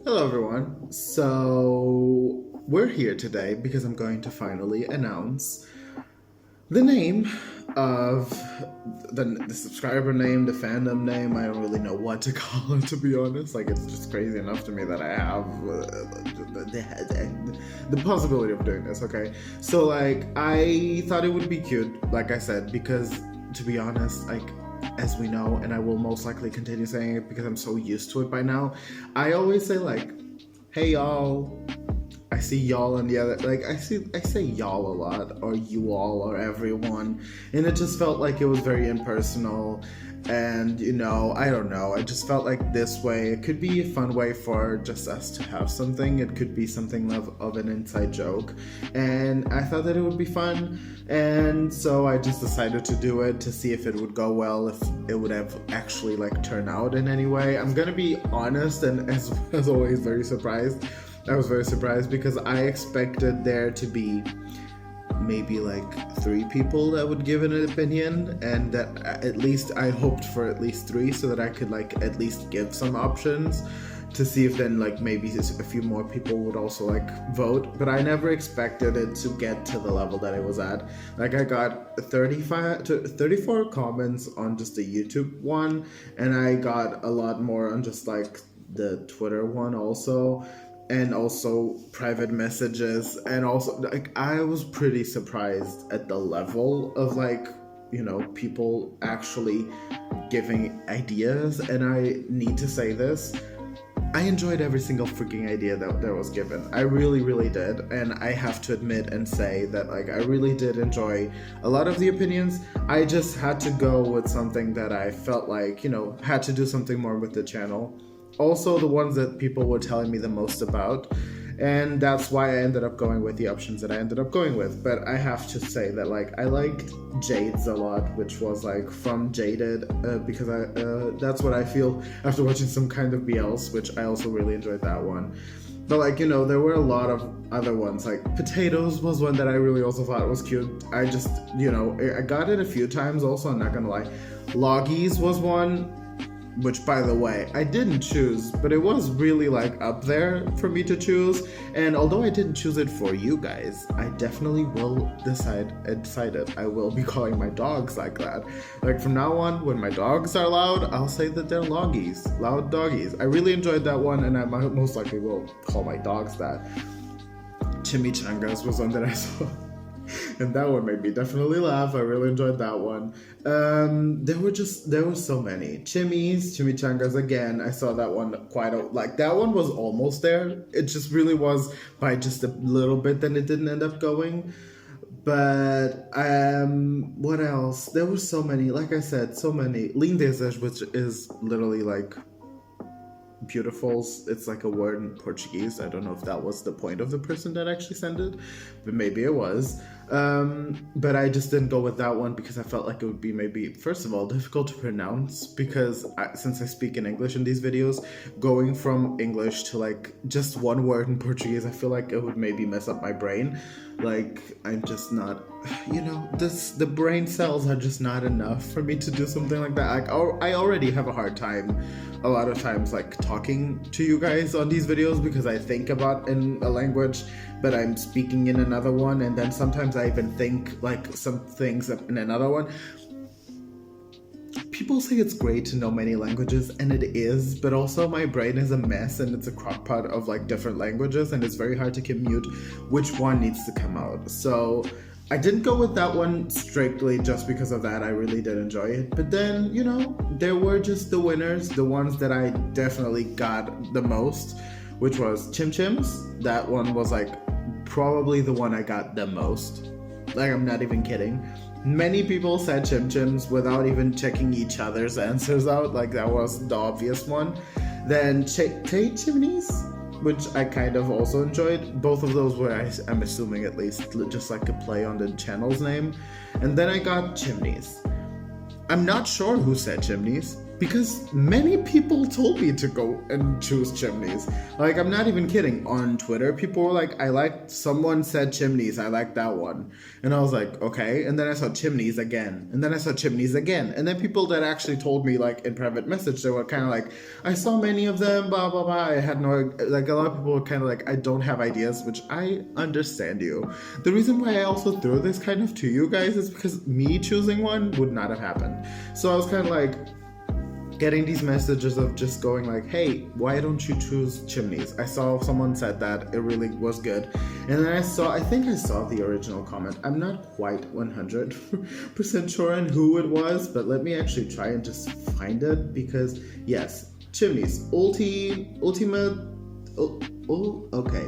Hello, everyone. So, we're here today because I'm going to finally announce the name of the subscriber name, the fandom name. I don't really know what to call it, to be honest. Like, it's just crazy enough to me that I have the possibility of doing this, okay? So, like, I thought it would be cute, like I said, because, to be honest, like, as we know, and I will most likely continue saying it because I'm so used to it by now, I always say like, hey y'all. I see y'all on the other, like I say y'all a lot, or you all, or everyone, and it just felt like it was very impersonal. And I don't know, I just felt like this way it could be a fun way for just us to have something. It could be something of an inside joke, and I thought that it would be fun, and so I just decided to do it to see if it would go well, if it would have actually like turned out in any way. I'm gonna be honest, and as always, very surprised. I was very surprised because I expected there to be maybe like 3 people that would give an opinion, and that at least I hoped for at least 3 so that I could like at least give some options to see if then like maybe a few more people would also like vote. But I never expected it to get to the level that it was at. Like I got 35 to 34 comments on just the YouTube one, and I got a lot more on just like the Twitter one also, and also private messages, and also like I was pretty surprised at the level of like people actually giving ideas. And I need to say this, I enjoyed every single freaking idea that was given. I really did, and I have to admit and say that like I really did enjoy a lot of the opinions. I just had to go with something that I felt like had to do something more with the channel. Also, the ones that people were telling me the most about, and that's why I ended up going with the options that I ended up going with. But I have to say that like I liked Jade's a lot, which was like from Jaded, because that's what I feel after watching some kind of BLs, which I also really enjoyed that one. But like there were a lot of other ones. Like Potatoes was one that I really also thought was cute. I just I got it a few times also, I'm not gonna lie. Loggies was one, which by the way I didn't choose, but it was really like up there for me to choose. And although I didn't choose it for you guys, I definitely will decided I will be calling my dogs like that. Like from now on, when my dogs are loud, I'll say that they're loggies, loud doggies. I really enjoyed that one, and I most likely will call my dogs that. Chimichangas was one that I saw. And that one made me definitely laugh. I really enjoyed that one. There were so many. Chimichangas again. I saw that one that one was almost there. It just really was by just a little bit, then it didn't end up going. But what else? There were so many. Like I said, so many. Lindezas, which is literally like beautifuls. It's like a word in Portuguese. I don't know if that was the point of the person that actually sent it, but maybe it was. But I just didn't go with that one because I felt like it would be maybe, first of all, difficult to pronounce, because since I speak in English in these videos, going from English to like just one word in Portuguese, I feel like it would maybe mess up my brain. Like I'm just not, the brain cells are just not enough for me to do something like that. Like I already have a hard time a lot of times like talking to you guys on these videos because I think about in a language but I'm speaking in another one, and then sometimes I even think like some things in another one. People say it's great to know many languages, and it is, but also my brain is a mess and it's a crockpot of like different languages, and it's very hard to commute which one needs to come out. So I didn't go with that one strictly just because of that. I really did enjoy it. But then, there were just the winners, the ones that I definitely got the most, which was Chimchims. That one was like probably the one I got the most. Like I'm not even kidding. Many people said Chimchims without even checking each other's answers out. Like that was the obvious one. Then Taechimseokjoong, which I kind of also enjoyed. Both of those were, I'm assuming at least, just like a play on the channel's name. And then I got CHIMNEYS. I'm not sure who said CHIMNEYS. because many people told me to go and choose Chimneys. Like, I'm not even kidding. On Twitter, people were like, someone said Chimneys, I like that one. And I was like, okay. And then I saw Chimneys again. And then I saw Chimneys again. And then people that actually told me, like, in private message, they were kind of like, I saw many of them, blah, blah, blah. I had no, like, a lot of people were kind of like, I don't have ideas, which I understand you. The reason why I also threw this kind of to you guys is because me choosing one would not have happened. So I was kind of like, getting these messages of just going like, hey, why don't you choose Chimneys? I saw someone said that it really was good. And then I think I saw the original comment. I'm not quite 100% sure on who it was, but let me actually try and just find it, because yes, Chimneys, ultimate, okay.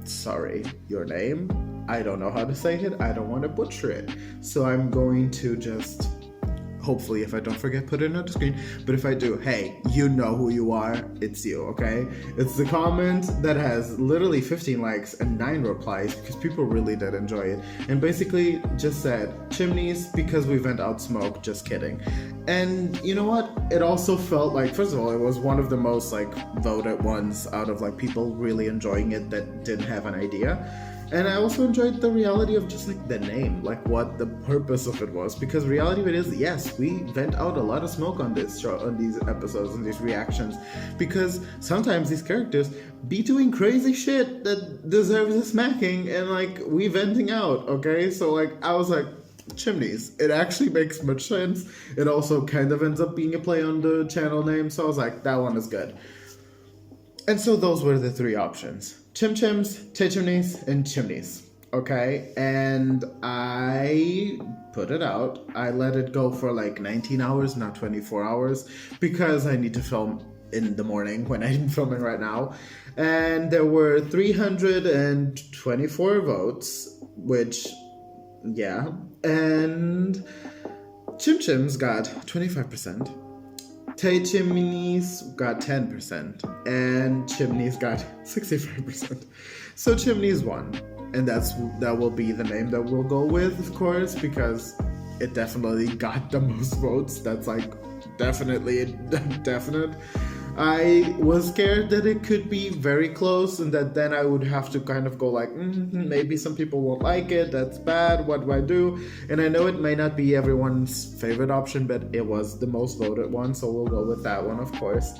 Sorry, your name? I don't know how to say it. I don't want to butcher it. So I'm going to just, hopefully, if I don't forget, put it on the screen. But if I do, hey, you know who you are. It's you, okay? It's the comment that has literally 15 likes and 9 replies, because people really did enjoy it. And basically just said, Chimneys because we vent out smoke, just kidding. And you know what? It also felt like, first of all, it was one of the most like voted ones out of like people really enjoying it that didn't have an idea. And I also enjoyed the reality of just like the name, like what the purpose of it was. Because reality of it is, yes, we vent out a lot of smoke on this show, on these episodes, and these reactions. Because sometimes these characters be doing crazy shit that deserves a smacking, and like we venting out, okay? So like I was like, Chimneys. It actually makes much sense. It also kind of ends up being a play on the channel name. So I was like, that one is good. And so those were the 3 options. Chim Chims, Taechimseokjoong, and Chimneys. Okay, and I put it out. I let it go for like 19 hours, not 24 hours, because I need to film in the morning when I'm filming right now. And there were 324 votes, which, yeah. And Chim Chims got 25%. Taechimseokjoong got 10%, and Chimneys got 65%. So Chimneys won, and that will be the name that we'll go with, of course, because it definitely got the most votes. That's like definitely definite. I was scared that it could be very close, and that then I would have to kind of go like, maybe some people won't like it, that's bad, what do I do? And I know it may not be everyone's favorite option, but it was the most voted one, so we'll go with that one, of course.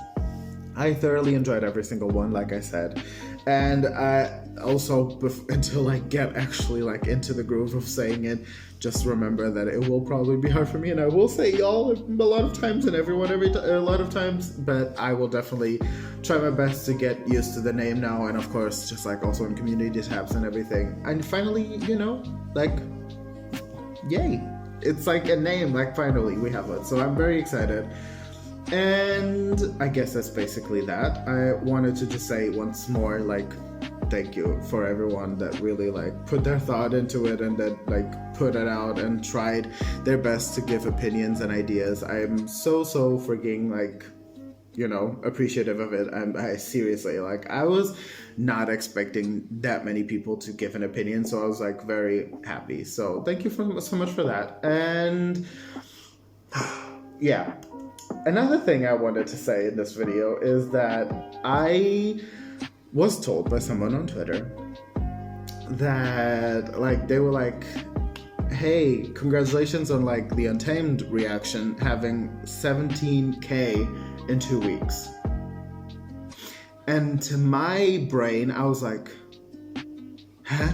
I thoroughly enjoyed every single one, like I said. And I also, until I get actually like into the groove of saying it, just remember that it will probably be hard for me, and I will say y'all a lot of times and everyone a lot of times, but I will definitely try my best to get used to the name now, and of course just like also in community tabs and everything. And finally, you know, like, yay, it's like a name, like finally we have it, so I'm very excited. And I guess that's basically that. I wanted to just say once more, like, thank you for everyone that really like put their thought into it and that like put it out and tried their best to give opinions and ideas. I'm so freaking like, you know, appreciative of it. I seriously, like, I was not expecting that many people to give an opinion, so I was like very happy. So thank you so much for that. And yeah, another thing I wanted to say in this video is that I was told by someone on Twitter that like they were like, hey, congratulations on like the Untamed reaction having 17K in 2 weeks. And to my brain, I was like, huh?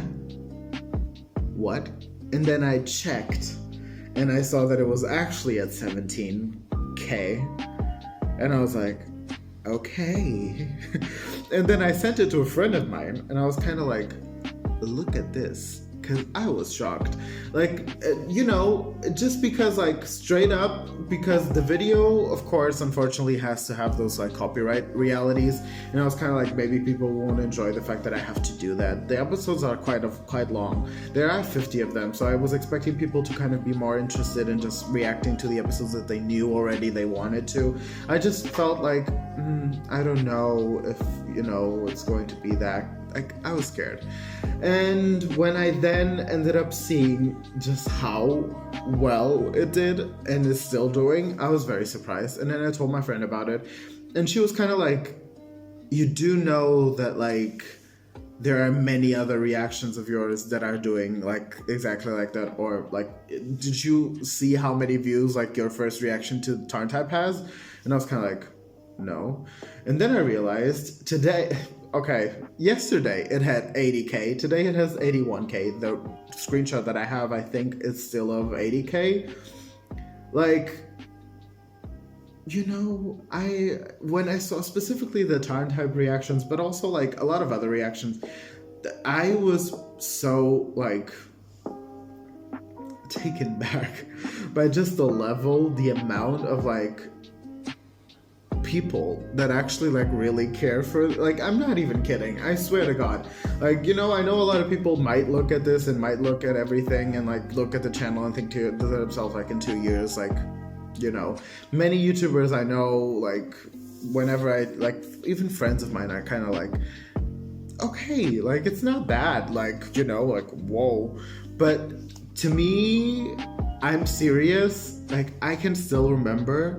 What? And then I checked and I saw that it was actually at 17K. And I was like, okay. And then I sent it to a friend of mine and I was kind of like, look at this. Because I was shocked. Like, you know, just because, like, straight up, because the video, of course, unfortunately has to have those, like, copyright realities. And I was kind of like, maybe people won't enjoy the fact that I have to do that. The episodes are quite long. There are 50 of them, so I was expecting people to kind of be more interested in just reacting to the episodes that they knew already they wanted to. I just felt like, I don't know if, you know, it's going to be that like, I was scared. And when I then ended up seeing just how well it did and is still doing, I was very surprised. And then I told my friend about it, and she was kind of like, you do know that, like, there are many other reactions of yours that are doing like exactly like that, or like, did you see how many views like your first reaction to Tarn Type has? And I was kind of like, no. And then I realized yesterday it had 80k, today it has 81k. The screenshot that I have, I think, is still of 80k. Like, you know, when I saw specifically the Tarn Type reactions, but also like a lot of other reactions, I was so like taken back by just the level, the amount of like people that actually like really care for, like, I'm not even kidding, I swear to God. Like, you know, I know a lot of people might look at this and might look at everything and like look at the channel and think to themselves, like, in 2 years, like, you know, many YouTubers I know, like, whenever I, like, even friends of mine, I kind of like, okay, like, it's not bad, like, you know, like, whoa. But to me, I'm serious, like, I can still remember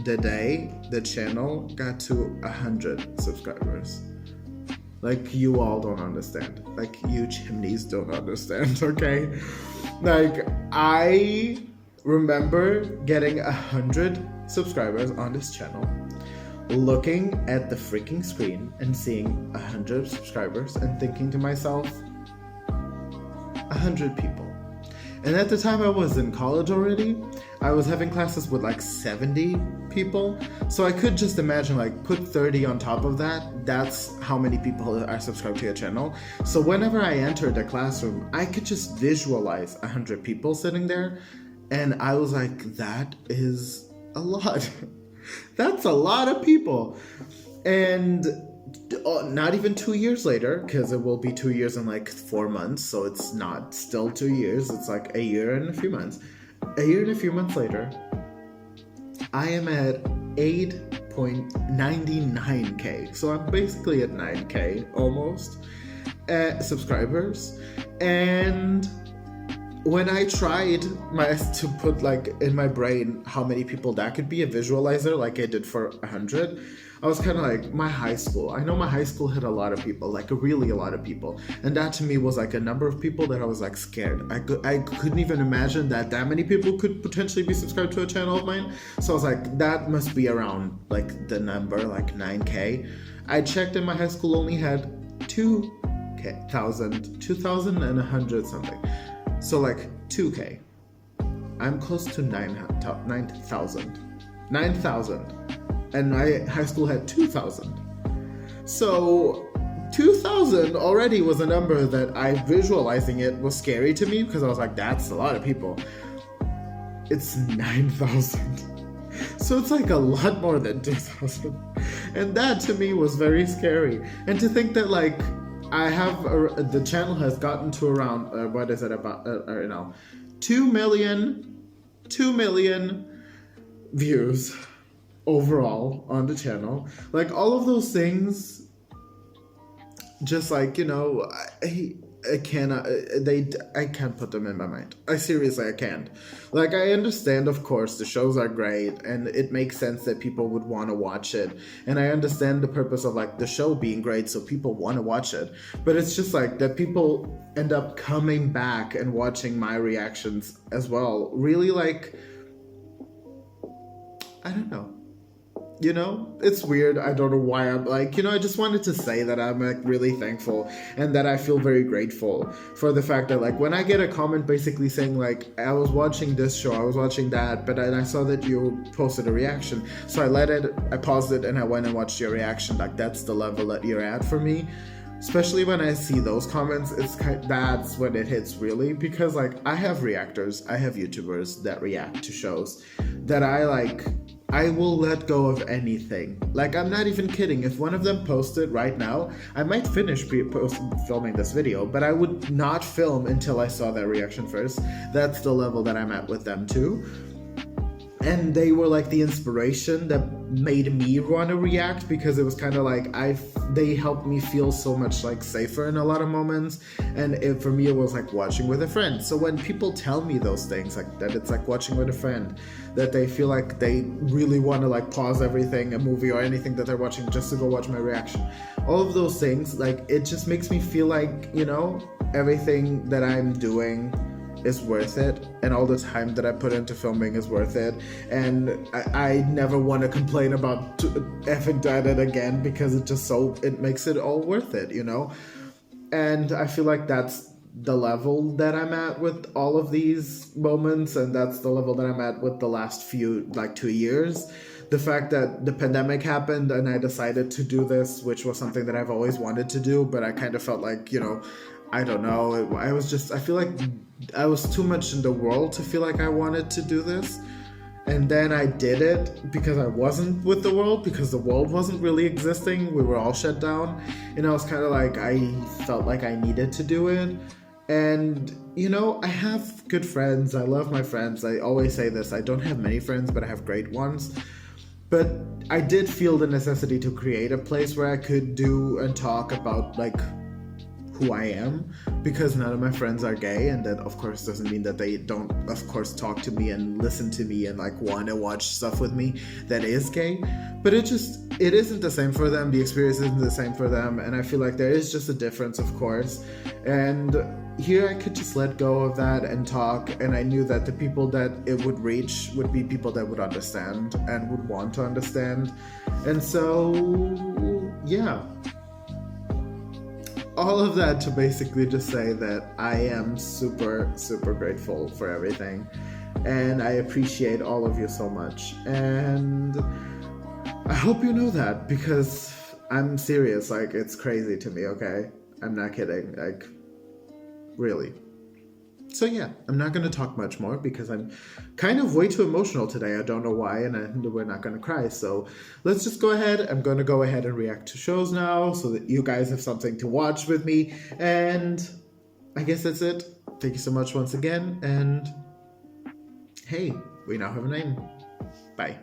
the day the channel got to 100 subscribers. Like, you all don't understand. Like, you chimneys don't understand, okay? Like, I remember getting 100 subscribers on this channel, looking at the freaking screen and seeing 100 subscribers and thinking to myself, 100 people. And at the time I was in college already. I was having classes with like 70 people. So I could just imagine, like, put 30 on top of that. That's how many people are subscribed to your channel. So whenever I entered the classroom, I could just visualize 100 people sitting there. And I was like, that is a lot. That's a lot of people. And not even 2 years later, because it will be 2 years in like 4 months. So it's not still 2 years. It's like a year and a few months. A year and a few months later, I am at 8.99k. So I'm basically at 9k almost subscribers. And when I tried to put like in my brain how many people that could be, a visualizer like I did for 100, I was kind of like, my high school. I know my high school had a lot of people, like really a lot of people. And that to me was like a number of people that I was like scared. I couldn't even imagine that many people could potentially be subscribed to a channel of mine. So I was like, that must be around like the number, like 9k. I checked and my high school only had 2,100 something. So like 2k. I'm close to 9,000. 9,000. And my high school had 2,000. So 2,000 already was a number that visualizing it was scary to me, because I was like, that's a lot of people. It's 9,000. So it's like a lot more than 2,000. And that to me was very scary. And to think that like I have the channel has gotten to around what is it about 2 million views overall on the channel. Like, all of those things, just like, you know, I can't put them in my mind. I can't. Like, I understand, of course, the shows are great and it makes sense that people would want to watch it, and I understand the purpose of like the show being great, so people want to watch it. But it's just like that people end up coming back and watching my reactions as well. Really, like, I don't know. You know, it's weird. I don't know why I'm like, you know, I just wanted to say that I'm like really thankful and that I feel very grateful for the fact that like when I get a comment basically saying like, I was watching this show, I was watching that, but then I saw that you posted a reaction. So I paused it and I went and watched your reaction. Like, that's the level that you're at for me. Especially when I see those comments, that's when it hits really, because like I have reactors, I have YouTubers that react to shows that I will let go of anything. Like, I'm not even kidding. If one of them posted right now, I might finish filming this video, but I would not film until I saw their reaction first. That's the level that I'm at with them too. and they were like the inspiration that made me want to react, because it was kind of like they helped me feel so much like safer in a lot of moments. And for me, it was like watching with a friend. So when people tell me those things, like that it's like watching with a friend, that they feel like they really want to like pause everything, a movie or anything that they're watching, just to go watch my reaction, all of those things, like it just makes me feel like, you know, everything that I'm doing is worth it, and all the time that I put into filming is worth it. And I never want to complain about effing doing it again, because it makes it all worth it, you know. And I feel like that's the level that I'm at with all of these moments, and that's the level that I'm at with the last few, like 2 years. The fact that the pandemic happened and I decided to do this, which was something that I've always wanted to do, but I kind of felt like, you know, I don't know, I feel like I was too much in the world to feel like I wanted to do this. And then I did it because I wasn't with the world, because the world wasn't really existing. We were all shut down. And I was kind of like, I felt like I needed to do it. And, you know, I have good friends. I love my friends. I always say this. I don't have many friends, but I have great ones. But I did feel the necessity to create a place where I could do and talk about, like, who I am, because none of my friends are gay, and that of course doesn't mean that they don't of course talk to me and listen to me and like want to watch stuff with me that is gay, but it isn't the same for them. The experience isn't the same for them, and I feel like there is just a difference, of course. And here I could just let go of that and talk, and I knew that the people that it would reach would be people that would understand and would want to understand. And so yeah, all of that to basically just say that I am super, super grateful for everything. And I appreciate all of you so much. And I hope you know that, because I'm serious. Like, it's crazy to me, okay? I'm not kidding. Like, really. So yeah, I'm not going to talk much more because I'm kind of way too emotional today. I don't know why, and we're not going to cry. So let's just go ahead. I'm going to go ahead and react to shows now so that you guys have something to watch with me. And I guess that's it. Thank you so much once again. And hey, we now have a name. Bye.